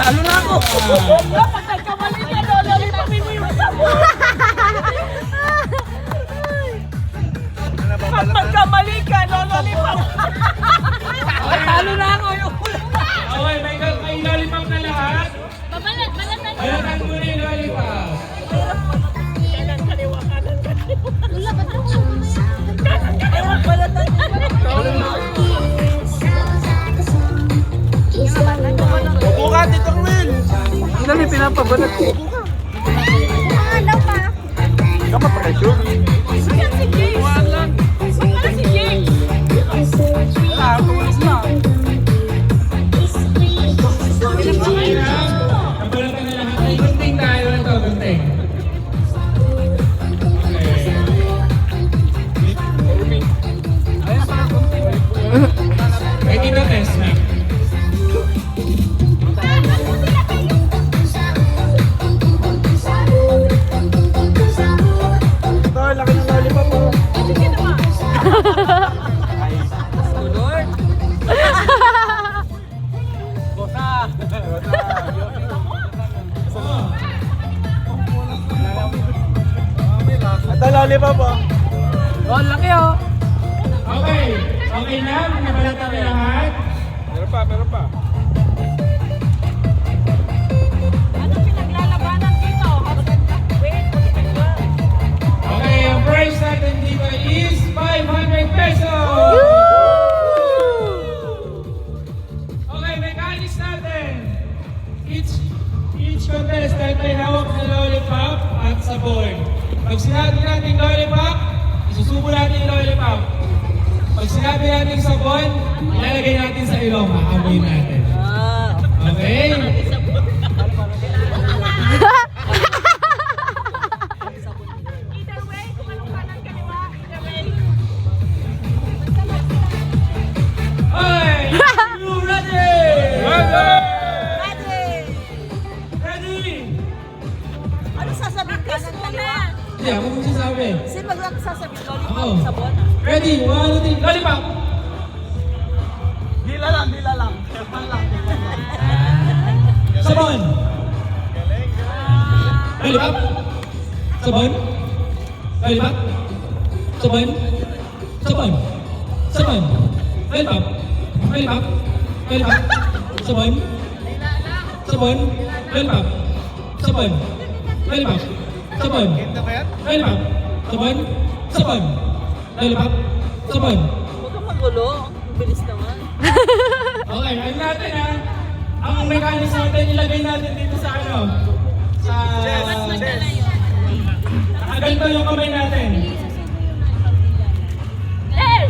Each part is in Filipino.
Talo na ako. Kapag nagkamali ka, lollipop mo yung sabon. Kapag nagkamali ka, lollipop. Talo na ako yung Okay, may lollipop na lahat. Babalat na. Balatan mo na yung lollipop. kanan kaliwa, kanan kaliwa. Wala ba ito? Kanan kaliwa, balatan. Upo ka, Tito Will. Hindi namin pinapabalat ko. Ano pa? Kamu pakai shoes? Ayan si James. Wala si James. Ah, tulis na. Okay lang. Ang balatan na lahat. Ay, gunting tayo. Ano to? Gunting. Okay. Ready na test na. Ito, laki ng lollipop mo. Sige naman. Lord. Bosa. Ito, lollipop oh. Oh, laki oh. Okay. Okay na. Nabalatan na lahat. Meron pa. Ano pinaglalabanan dito? Wait, Okay, ang price natin dito is 500 pesos! Okay, mechanics natin. Each contestant may hawak na lollipop at sabon. Pag sinabi natin lollipop, isusubo natin yung lollipop. Pag sinabi natin sabon, ilalagay natin sa ilong, aamoy natin. Okay? either way, kung anong kanan kaliwa, either way. Okay! You ready? Ready! Ready? Ano sasabihin kanan kaliwa? Hindi, ako mo sasabi. Sino magsasabihin Ako. lollipop sabon? Ready? 1, 2, 3, lollipop! Dila lang. Kalpan lang. Sabon! Lollipop! Sabon! Lollipop! Sabon! Sabon! Sabon! Lollipop! Lollipop! Lollipop! Sabon! Sabon! Lollipop! Sabon! Lollipop! Sabon! Lollipop! Sabon! Sabon! Lollipop! Sabon! Huwag kang magulo. Ang bilis naman. Okay, ayun natin ha. Ang mechanics natin, ilagay natin dito sa ano? Sa... Nakaganto yung kamay natin. Eh!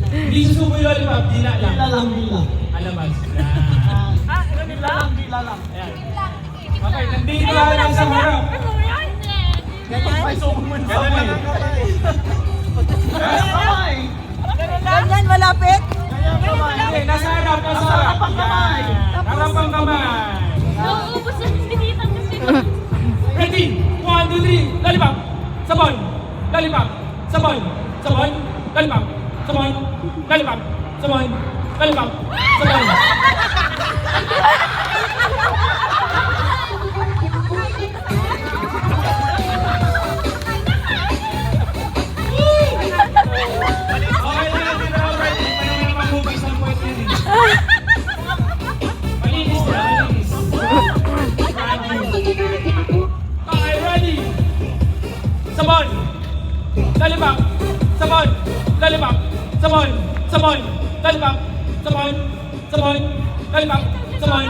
Hindi susubo yung lollipop, dila lang. Dila. Alamaz. Ah, ganun lang? Dila lang. Ayan. Okay, nandito lang sa harap. Ano yan? Ay, subo mo na kamay. Ganun lang? Ganyan, malapit? Okay, nasa harap, nasa harap. Harap ang kamay. Harap ang kamay. Nauubos na sinitan kasi. Ready? 1, 2, 3, lollipop! Sabon! Lollipop! Sabon! Sabon! Lollipop! Sabon! Lollipop! Sabon! Lollipop! Sabon! Okay na natin na ready. May maghugis ng puwet yun eh. Malinis na, malinis. Okay, ready? Sabon! Lollipop! Sabon! Lollipop! Sabon! Sabon! Lollipop! Sabon! Sabon! Lollipop! Sabon!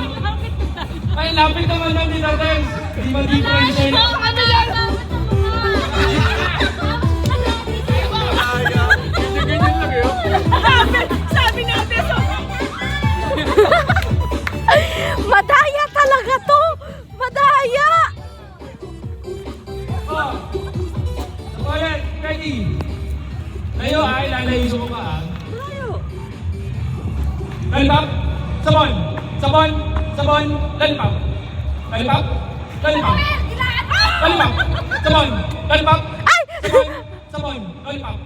Ay, lapit naman lang dito, guys. Di ba differentiate? Ano yan? Sabi natin, so... Madaya talaga to! Madaya! Oh! Ulit, ready? Layo ah, ilalayo ko pa ah. Lollipop! Sabon! Sabon! Sabon! Lollipop! Lollipop! Lollipop! Lollipop! Sabon! Lollipop! Sabon! Sabon! Lollipop!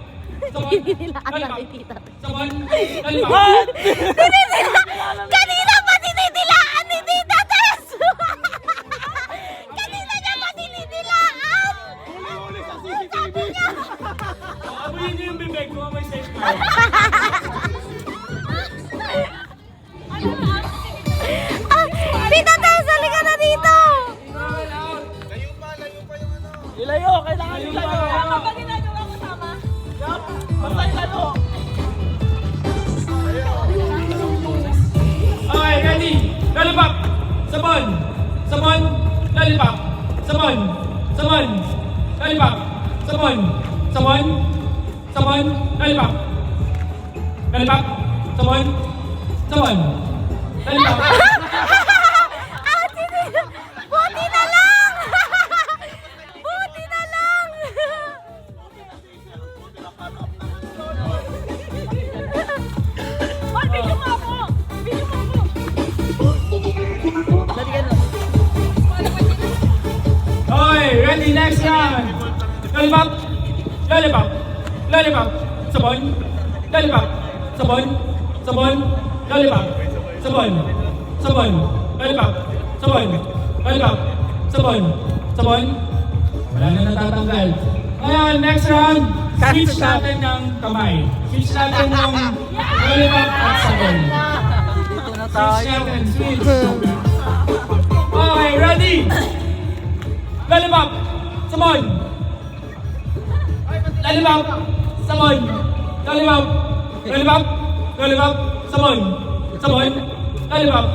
Sabon! Lollipop! Sabon! Lollipop! Kanina pa tinitilaan ni Yung Tama laro. ba ginagawa ko tama? Basta yung laro. Okay, ready? Lollipop! Sabon! Sabon! Lollipop! Sabon! Sabon! Lollipop! Sabon! Sabon! Sabon! Lollipop! Lollipop! Sabon! Sabon! Lollipop! Ate, buti na lang! Buti na lang! Hoy, video mo ako! Video mo ako! Okay, ready? Next round! Lollipop! Lollipop! Lollipop! Sabon! Lollipop! Sabon! Sabon! Lollipop! Sabon! Sabon! Lollipop! Sabon! Lollipop! Sabon! Sabon! Wala na natatanggal. Ngayon, next round, switch natin ng kamay. Switch natin ng lollipop at sabon. Switch natin, switch. Okay, ready? Lollipop! Sabon! Lollipop! Sabon! Lollipop! Lollipop! Lollipop! Sabon! Sabon! Lollipop!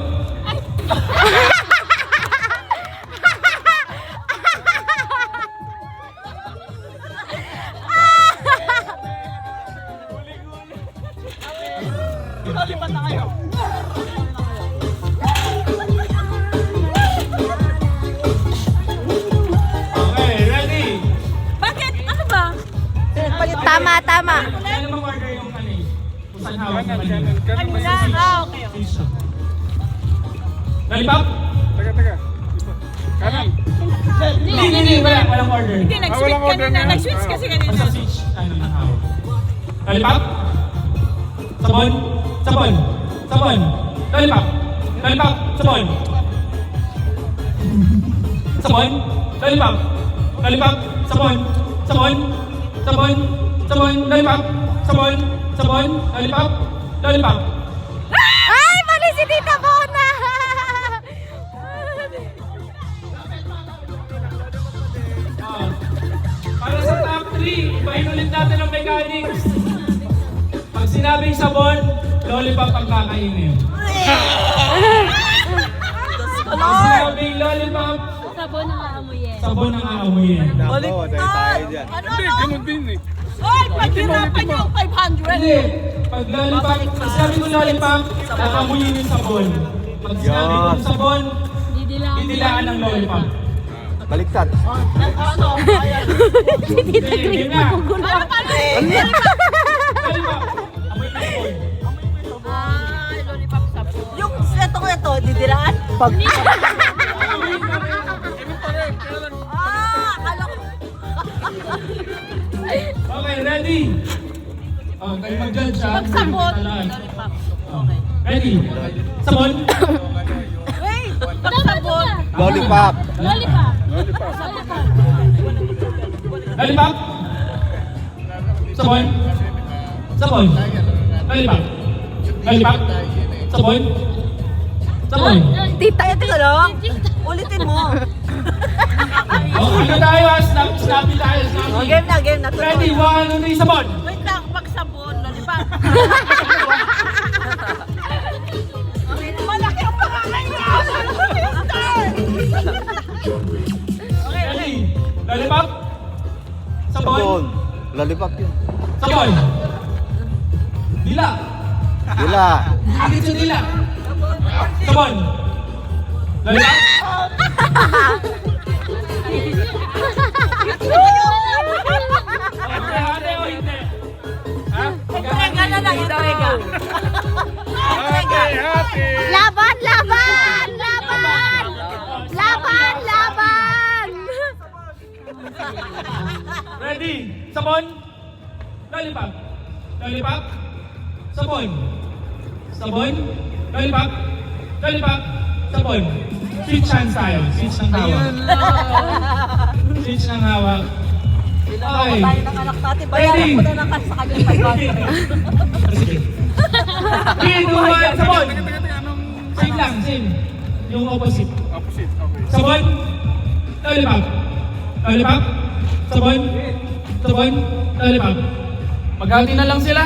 Lolipat na kayo. Okay, ready? Bakit? Ano ba? Tama, tama. Kaya naman order yung ano eh. Kung saan hawak naman yun. Kanina? Ah, okay. Switch na. Lollipop? Taga. Kanan. Hindi. Walang order. Hindi, nag-switch walang order kanina. na. Nag-switch kasi kanina. Basta switch, ano yung hawak. Lollipop? Sabon? Sabon? Sabon? Lollipop? Lollipop? Sabon? Sabon? Lollipop? Lollipop? Sabon? Sabon? Sabon? Sabon? Lollipop? Sabon? Sabon? Lollipop? Lollipop? Ay, mali si Tita Bona! Ah. Para sa top 3, ibahin ulit natin ang mechanics. Pag sinabing sabon, lollipop ang kakainin. Pag sinabing lollipop, Sabon ang aamuyin. sabon ang aamuyin. Nako, dahil tayo dyan. Ano, Hindi, ano? ganun din eh. Hoy, paghirapan niyo ang 500. Hindi. Pag lollipop, pag sinabi ko lollipop, kakamuyin yung sabon. Pag sinabi ko sabon, didilaan ng lollipop. Baliktad. Ano? Ayan. Si Tita Sige, Grace game na. magugulo. Paano? Lollipop, amoy ng sabon. Ay, lollipop sabon. Yung ito, didiraan? Pag... akala ko. Okay, ready? Oh, kayo mag-judge ha. Pag sabon, Talaan. lollipop. Okay. Ready? Sabon? Wait, pag sabon. Lollipop. Lollipop. Lollipop. Lollipop? Sabon? Sabon? Lollipop? Lollipop? Sabon? Sabon? Tita, ito ka lang. Ulitin mo. Oh, ano tayo ha? Snappy tayo, Oh, snappy. game na. Ready? 1, 2, 3, sabon! Wait lang, pag sabon, lollipop. Malaki ang pakakain Ready? Lollipop? Sabon? Lollipop yun. Sabon? Dila? Dila. Akit sa dila? Sabon? Lollipop? Ate o hindi? Ha? Entrega na lang, entrega. Happy, happy. Laban, laban! Laban! Laban, laban! Ready? Sabon? Lollipop? Lollipop? Sabon? Sabon? Lollipop? Lollipop? Sabon? Switch hands tayo. Switch ng hawak. Switch ng hawak. Okay. Tayo ng anak natin. Bayaran ko na lang kasi sa kanyang 500. Sige. 3, 2, 1, sabon! Same lang, same. Yung opposite. Opposite, okay. Sabon? Lollipop? Lollipop? Sabon? Sabon? Lollipop? Maghati na lang sila.